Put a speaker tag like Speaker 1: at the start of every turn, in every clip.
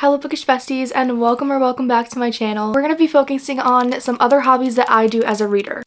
Speaker 1: Hello bookish besties and welcome back to my channel. We're going to be focusing on some other hobbies that I do as a reader.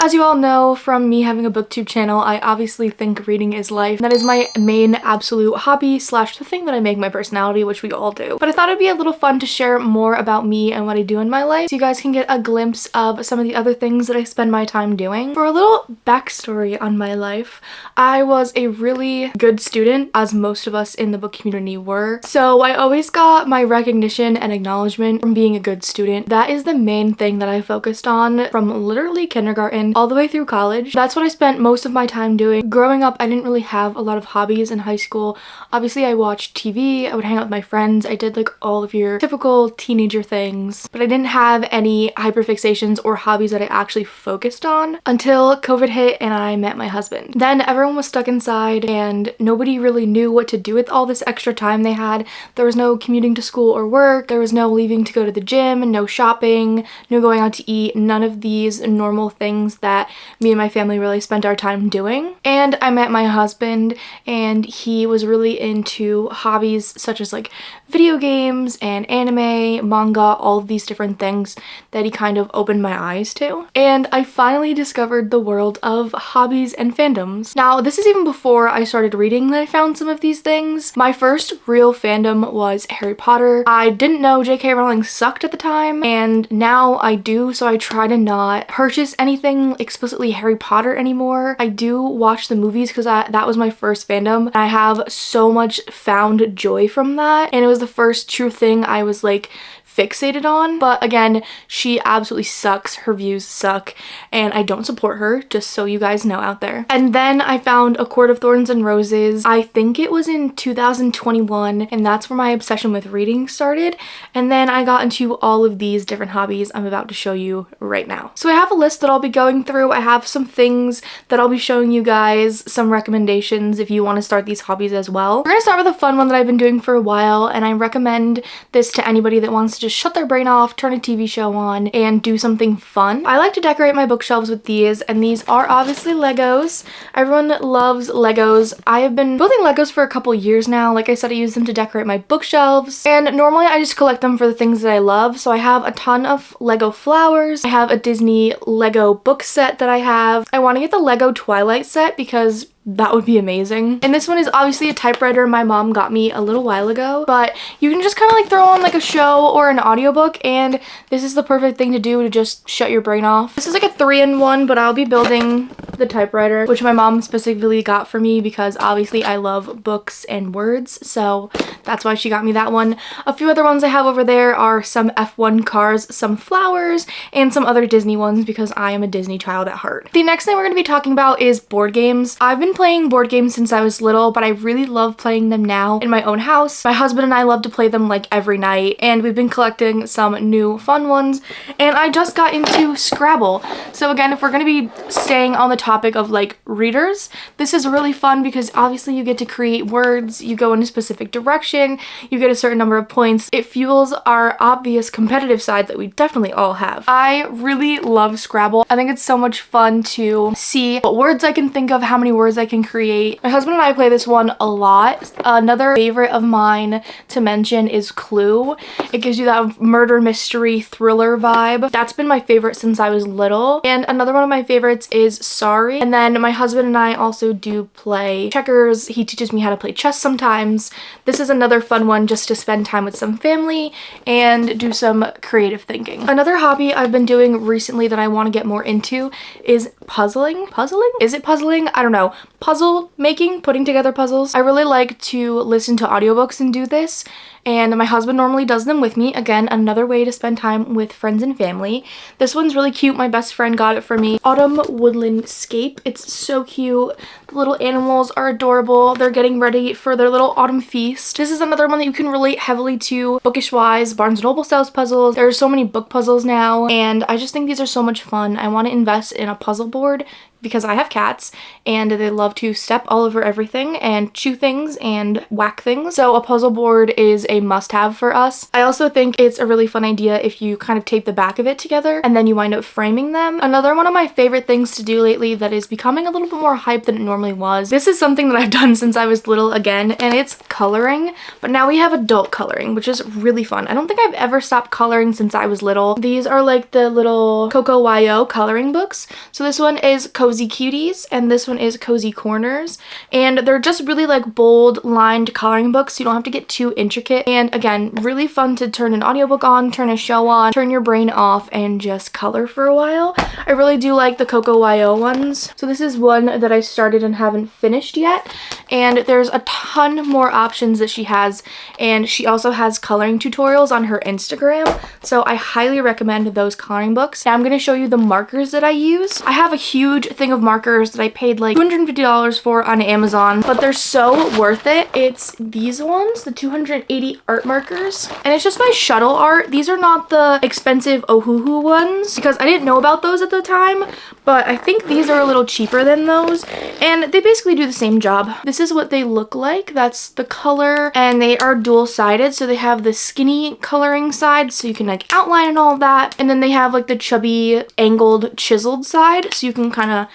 Speaker 1: As you all know from me having a booktube channel, I obviously think reading is life. That is my main absolute hobby slash the thing that I make my personality, which we all do. But I thought it'd be a little fun to share more about me and what I do in my life so you guys can get a glimpse of some of the other things that I spend my time doing. For a little backstory on my life, I was a really good student, as most of us in the book community were. So I always got my recognition and acknowledgement from being a good student. That is the main thing that I focused on from literally kindergarten all the way through college. That's what I spent most of my time doing. Growing up, I didn't really have a lot of hobbies in high school. Obviously, I watched TV, I would hang out with my friends, I did like all of your typical teenager things, but I didn't have any hyperfixations or hobbies that I actually focused on until COVID hit and I met my husband. Then everyone was stuck inside and nobody really knew what to do with all this extra time they had. There was no commuting to school or work, there was no leaving to go to the gym, no shopping, no going out to eat, none of these normal things that me and my family really spent our time doing. And I met my husband and he was really into hobbies such as like video games and anime, manga, all of these different things that he kind of opened my eyes to. And I finally discovered the world of hobbies and fandoms. Now, this is even before I started reading that I found some of these things. My first real fandom was Harry Potter. I didn't know J.K. Rowling sucked at the time, and now I do, so I try to not purchase anything explicitly Harry Potter anymore. I do watch the movies because that was my first fandom, and I have so much found joy from that, and it was the first true thing I was like fixated on. But again, she absolutely sucks, her views suck, and I don't support her, just so you guys know out there. And then I found A Court of Thorns and Roses. I think it was in 2021, and that's where my obsession with reading started. And then I got into all of these different hobbies I'm about to show you right now. So I have a list that I'll be going through. I have some things that I'll be showing you guys, some recommendations if you want to start these hobbies as well. We're gonna start with a fun one that I've been doing for a while, and I recommend this to anybody that wants to just shut their brain off, turn a TV show on, and do something fun. I like to decorate my bookshelves with these, and these are obviously Legos. Everyone loves Legos. I have been building Legos for a couple years now. Like I said, I use them to decorate my bookshelves, and normally I just collect them for the things that I love. So I have a ton of Lego flowers. I have a Disney Lego book set that I have. I want to get the Lego Twilight set because that would be amazing. And this one is obviously a typewriter my mom got me a little while ago, but you can just kind of like throw on like a show or an audiobook, and this is the perfect thing to do to just shut your brain off. This is like a 3-in-1, but I'll be building the typewriter, which my mom specifically got for me because obviously I love books and words, so that's why she got me that one. A few other ones I have over there are some F1 cars, some flowers, and some other Disney ones because I am a Disney child at heart. The next thing we're going to be talking about is board games. I've been playing board games since I was little, but I really love playing them now in my own house. My husband and I love to play them like every night, and we've been collecting some new fun ones, and I just got into Scrabble. So again, if we're going to be staying on the topic of like readers, this is really fun because obviously you get to create words, you go in a specific direction, you get a certain number of points. It fuels our obvious competitive side that we definitely all have. I really love Scrabble. I think it's so much fun to see what words I can think of, how many words I can create. My husband and I play this one a lot. Another favorite of mine to mention is Clue. It gives you that murder mystery thriller vibe. That's been my favorite since I was little. And another one of my favorites is Sorry. And then my husband and I also do play checkers. He teaches me how to play chess sometimes. This is another fun one just to spend time with some family and do some creative thinking. Another hobby I've been doing recently that I want to get more into is puzzling. Puzzling? Is it puzzling? I don't know. Puzzle making, putting together puzzles. I really like to listen to audiobooks and do this, and my husband normally does them with me. Again, another way to spend time with friends and family. This one's really cute. My best friend got it for me. Autumn Woodland Scape. It's so cute. The little animals are adorable. They're getting ready for their little autumn feast. This is another one that you can relate heavily to bookish wise. Barnes & Noble sells puzzles. There are so many book puzzles now, and I just think these are so much fun. I want to invest in a puzzle board because I have cats and they love to step all over everything and chew things and whack things. So a puzzle board is a must-have for us. I also think it's a really fun idea if you kind of tape the back of it together and then you wind up framing them. Another one of my favorite things to do lately that is becoming a little bit more hype than it normally was. This is something that I've done since I was little again, and it's coloring, but now we have adult coloring, which is really fun. I don't think I've ever stopped coloring since I was little. These are like the little Coco YO coloring books. So this one is Cozy Cuties and this one is Cozy Corners, and they're just really like bold lined coloring books, so you don't have to get too intricate. And again, really fun to turn an audiobook on, turn a show on, turn your brain off, and just color for a while. I really do like the Coco YO ones. So this is one that I started and haven't finished yet, and there's a ton more options that she has, and she also has coloring tutorials on her Instagram, so I highly recommend those coloring books. Now I'm going to show you the markers that I use. I have a huge thing of markers that I paid like $250 for on Amazon, but they're so worth it. It's these ones, the 280 art markers, and it's just my shuttle art. These are not the expensive Ohuhu ones because I didn't know about those at the time, but I think these are a little cheaper than those, and they basically do the same job. This is what they look like. That's the color, and they are dual-sided, so they have the skinny coloring side so you can like outline and all of that, and then they have like the chubby angled chiseled side so you can kind of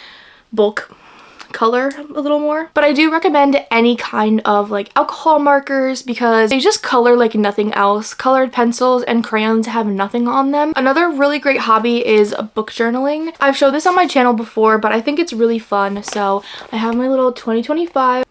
Speaker 1: bulk color a little more. But I do recommend any kind of like alcohol markers because they just color like nothing else. Colored pencils and crayons have nothing on them. Another really great hobby is book journaling. I've showed this on my channel before, but I think it's really fun. So I have my little 2025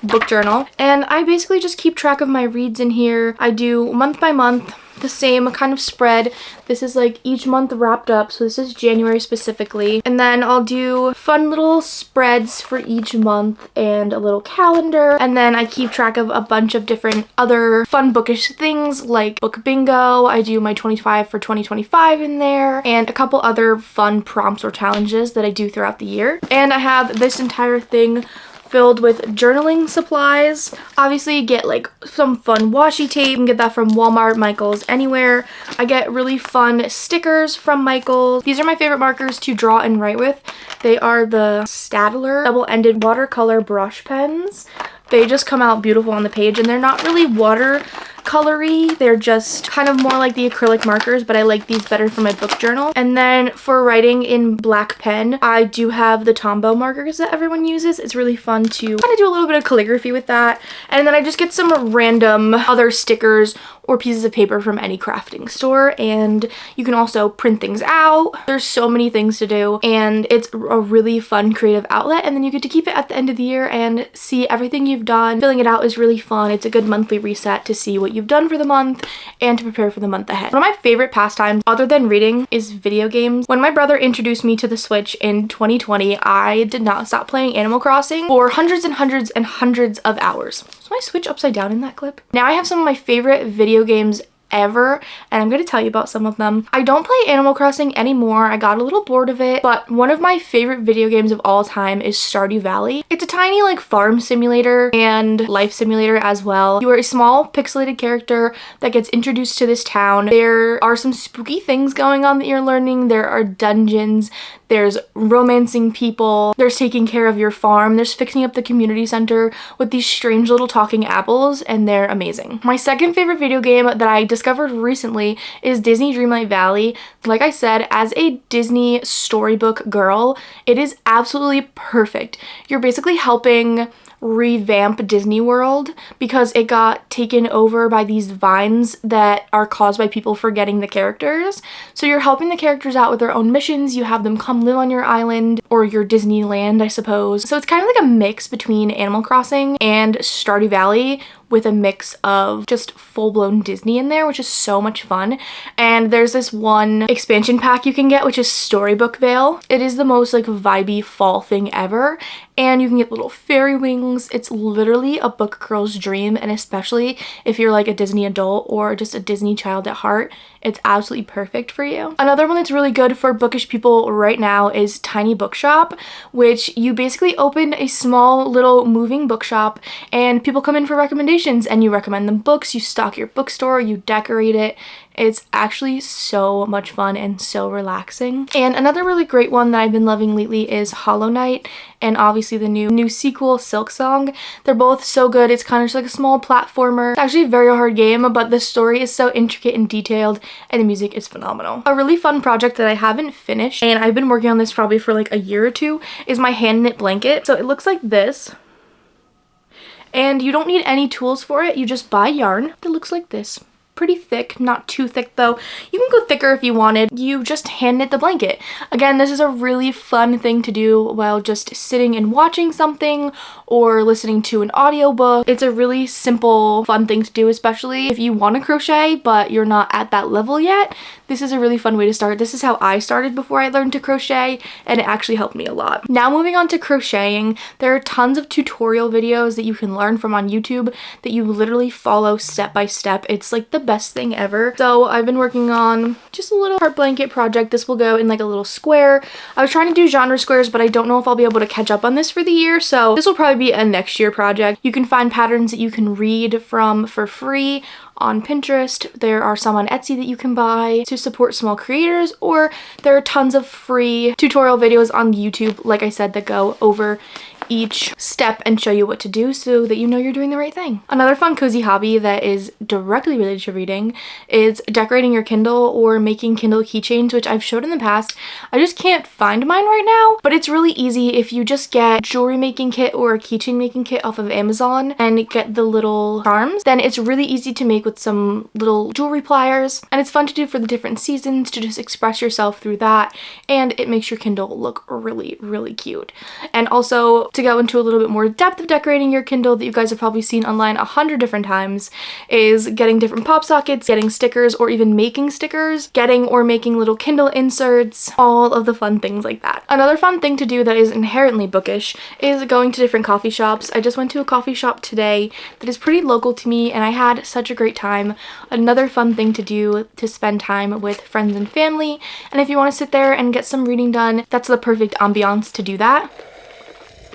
Speaker 1: book journal, and I basically just keep track of my reads in here. I do month by month the same kind of spread. This is like each month wrapped up, so this is January specifically, and then I'll do fun little spreads for each month and a little calendar, and then I keep track of a bunch of different other fun bookish things like book bingo. I do my 25 for 2025 in there, and a couple other fun prompts or challenges that I do throughout the year. And I have this entire thing filled with journaling supplies. Obviously you get like some fun washi tape. You can get that from Walmart, Michaels, anywhere. I get really fun stickers from Michaels. These are my favorite markers to draw and write with. They are the Staedtler double-ended watercolor brush pens. They just come out beautiful on the page, and they're not really watercolory. They're just kind of more like the acrylic markers, but I like these better for my book journal. And then for writing in black pen, I do have the Tombow markers that everyone uses. It's really fun to kind of do a little bit of calligraphy with that. And then I just get some random other stickers or pieces of paper from any crafting store, and you can also print things out. There's so many things to do, and it's a really fun creative outlet, and then you get to keep it at the end of the year and see everything you've done. Filling it out is really fun. It's a good monthly reset to see what you've done for the month and to prepare for the month ahead. One of my favorite pastimes other than reading is video games. When my brother introduced me to the Switch in 2020, I did not stop playing Animal Crossing for hundreds and hundreds and hundreds of hours. Was my Switch upside down in that clip? Now I have some of my favorite video games ever, and I'm going to tell you about some of them. I don't play Animal Crossing anymore. I got a little bored of it, but one of my favorite video games of all time is Stardew Valley. It's a tiny like farm simulator and life simulator as well. You are a small pixelated character that gets introduced to this town. There are some spooky things going on that you're learning. There are dungeons. There's romancing people. There's taking care of your farm. There's fixing up the community center with these strange little talking apples, and they're amazing. My second favorite video game that I discovered recently is Disney Dreamlight Valley. Like I said, as a Disney storybook girl, it is absolutely perfect. You're basically helping revamp Disney World because it got taken over by these vines that are caused by people forgetting the characters. So you're helping the characters out with their own missions. You have them come live on your island or your Disneyland, I suppose. So it's kind of like a mix between Animal Crossing and Stardew Valley, with a mix of just full-blown Disney in there, which is so much fun. And there's this one expansion pack you can get, which is Storybook Vale. It is the most like vibey fall thing ever, and you can get little fairy wings. It's literally a book girl's dream, and especially if you're like a Disney adult or just a Disney child at heart, it's absolutely perfect for you. Another one that's really good for bookish people right now is Tiny Bookshop, which you basically open a small little moving bookshop and people come in for recommendations. recommendations and you recommend them books, you stock your bookstore, you decorate it. It's actually so much fun and so relaxing. And another really great one that I've been loving lately is Hollow Knight, and obviously the new sequel, Silksong. They're both so good. It's kind of just like a small platformer. It's actually a very hard game, but the story is so intricate and detailed, and the music is phenomenal. A really fun project that I haven't finished, and I've been working on this probably for like a year or two, is my hand knit blanket. So it looks like this. And you don't need any tools for it. You just buy yarn. It looks like this. Pretty thick, not too thick though. You can go thicker if you wanted. You just hand knit the blanket. Again, this is a really fun thing to do while just sitting and watching something or listening to an audiobook. It's a really simple, fun thing to do, especially if you want to crochet but you're not at that level yet. This is a really fun way to start. This is how I started before I learned to crochet, and it actually helped me a lot. Now moving on to crocheting, there are tons of tutorial videos that you can learn from on YouTube that you literally follow step by step. It's like the best thing ever. So I've been working on just a little heart blanket project. This will go in like a little square. I was trying to do genre squares, but I don't know if I'll be able to catch up on this for the year, so this will probably be a next year project. You can find patterns that you can read from for free on Pinterest. There are some on Etsy that you can buy to support small creators, or there are tons of free tutorial videos on YouTube, like I said, that go over each step and show you what to do so that you know you're doing the right thing. Another fun cozy hobby that is directly related to reading is decorating your Kindle or making Kindle keychains, which I've showed in the past. I just can't find mine right now, but it's really easy if you just get a jewelry making kit or a keychain making kit off of Amazon and get the little charms. Then it's really easy to make with some little jewelry pliers, and it's fun to do for the different seasons to just express yourself through that, and it makes your Kindle look really, really cute. And also, to go into a little bit more depth of decorating your Kindle that you guys have probably seen online 100 different times, is getting different pop sockets, getting stickers, or even making stickers, getting or making little Kindle inserts, all of the fun things like that. Another fun thing to do that is inherently bookish is going to different coffee shops. I just went to a coffee shop today that is pretty local to me, and I had such a great time. Another fun thing to do to spend time with friends and family, and if you want to sit there and get some reading done, that's the perfect ambiance to do that.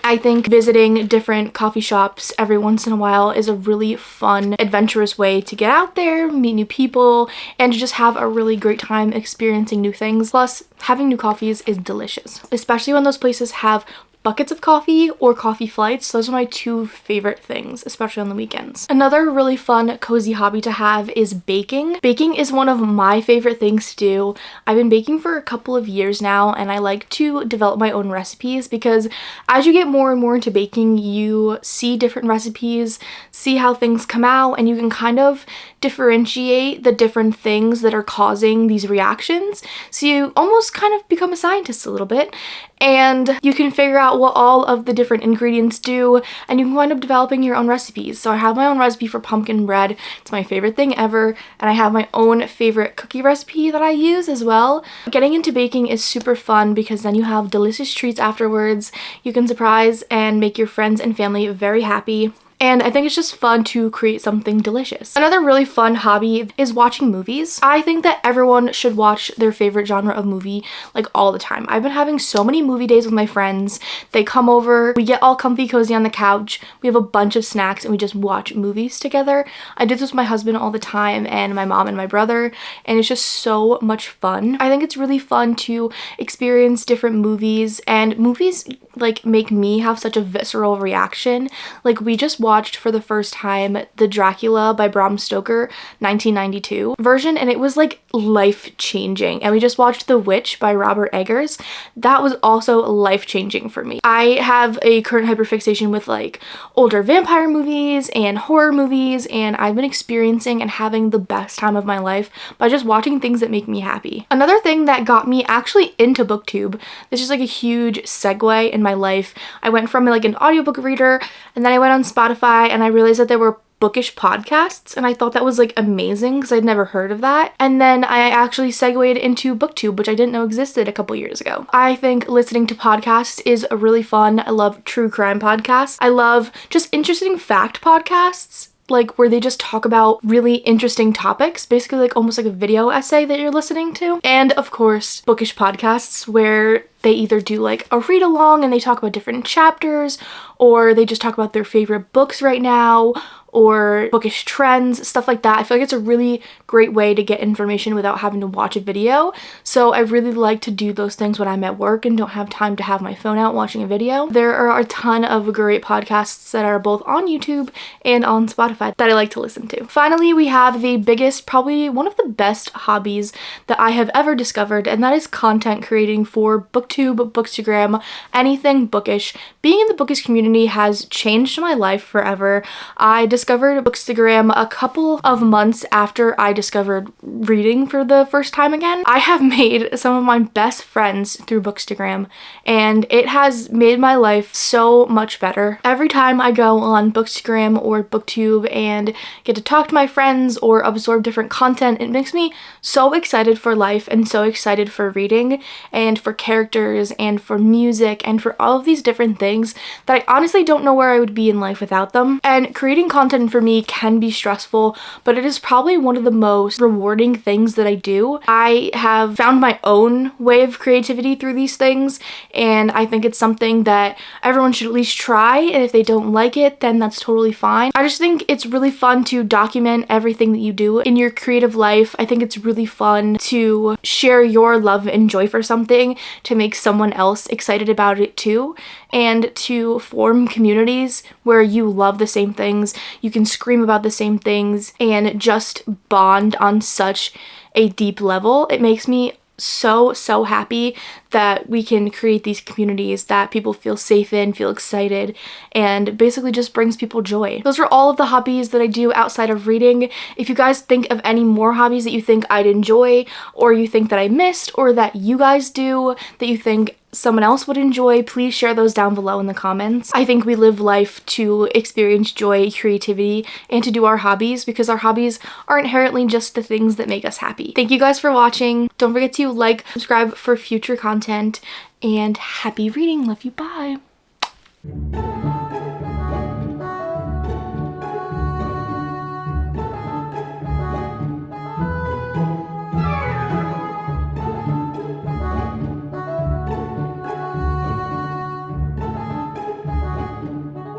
Speaker 1: I think visiting different coffee shops every once in a while is a really fun, adventurous way to get out there, meet new people, and to just have a really great time experiencing new things. Plus, having new coffees is delicious, especially when those places have buckets of coffee or coffee flights. Those are my two favorite things, especially on the weekends. Another really fun, cozy hobby to have is baking. Baking is one of my favorite things to do. I've been baking for a couple of years now, and I like to develop my own recipes because as you get more and more into baking, you see different recipes, see how things come out, and you can kind of differentiate the different things that are causing these reactions. So you almost kind of become a scientist a little bit, and you can figure out what all of the different ingredients do, and you can wind up developing your own recipes. So I have my own recipe for pumpkin bread. It's my favorite thing ever, and I have my own favorite cookie recipe that I use as well. Getting into baking is super fun because then you have delicious treats afterwards. You can surprise and make your friends and family very happy. And I think it's just fun to create something delicious. Another really fun hobby is watching movies. I think that everyone should watch their favorite genre of movie like all the time. I've been having so many movie days with my friends. They come over, we get all comfy cozy on the couch, we have a bunch of snacks, and we just watch movies together. I do this with my husband all the time, and my mom and my brother, and it's just so much fun. I think it's really fun to experience different movies, and movies like make me have such a visceral reaction. Like, we just watched for the first time the Dracula by Bram Stoker 1992 version, and it was like life-changing. And we just watched The Witch by Robert Eggers. That was also life-changing for me. I have a current hyperfixation with like older vampire movies and horror movies, and I've been experiencing and having the best time of my life by just watching things that make me happy. Another thing that got me actually into BookTube, this is like a huge segue in my life. I went from like an audiobook reader, and then I went on Spotify, and I realized that there were bookish podcasts, and I thought that was like amazing because I'd never heard of that. And then I actually segued into BookTube, which I didn't know existed a couple years ago. I think listening to podcasts is really fun. I love true crime podcasts. I love just interesting fact podcasts, like where they just talk about really interesting topics, basically like almost like a video essay that you're listening to. And of course, bookish podcasts where they either do like a read along and they talk about different chapters, or they just talk about their favorite books right now, or bookish trends, stuff like that. I feel like it's a really great way to get information without having to watch a video. So I really like to do those things when I'm at work and don't have time to have my phone out watching a video. There are a ton of great podcasts that are both on YouTube and on Spotify that I like to listen to. Finally, we have the biggest, probably one of the best hobbies that I have ever discovered, and that is content creating for booktube, bookstagram, anything bookish. Being in the bookish community has changed my life forever. I discovered bookstagram a couple of months after I discovered reading for the first time again. I have made some of my best friends through bookstagram, and it has made my life so much better. Every time I go on bookstagram or booktube and get to talk to my friends or absorb different content, it makes me so excited for life and so excited for reading and for characters and for music and for all of these different things that I honestly don't know where I would be in life without them. And creating content for me can be stressful, but it is probably one of the most rewarding things that I do. I have found my own way of creativity through these things, and I think it's something that everyone should at least try, and if they don't like it, then that's totally fine. I just think it's really fun to document everything that you do in your creative life. I think it's really fun to share your love and joy for something, to make someone else excited about it too, and to form communities where you love the same things, you can scream about the same things, and just bond on such a deep level. It makes me so happy that we can create these communities that people feel safe in, feel excited, and basically just brings people joy. Those are all of the hobbies that I do outside of reading. If you guys think of any more hobbies that you think I'd enjoy, or you think that I missed, or that you guys do that you think someone else would enjoy, please share those down below in the comments. I think we live life to experience joy, creativity, and to do our hobbies, because our hobbies are inherently just the things that make us happy. Thank you guys for watching. Don't forget to like, subscribe for future content, and happy reading. Love you. Bye.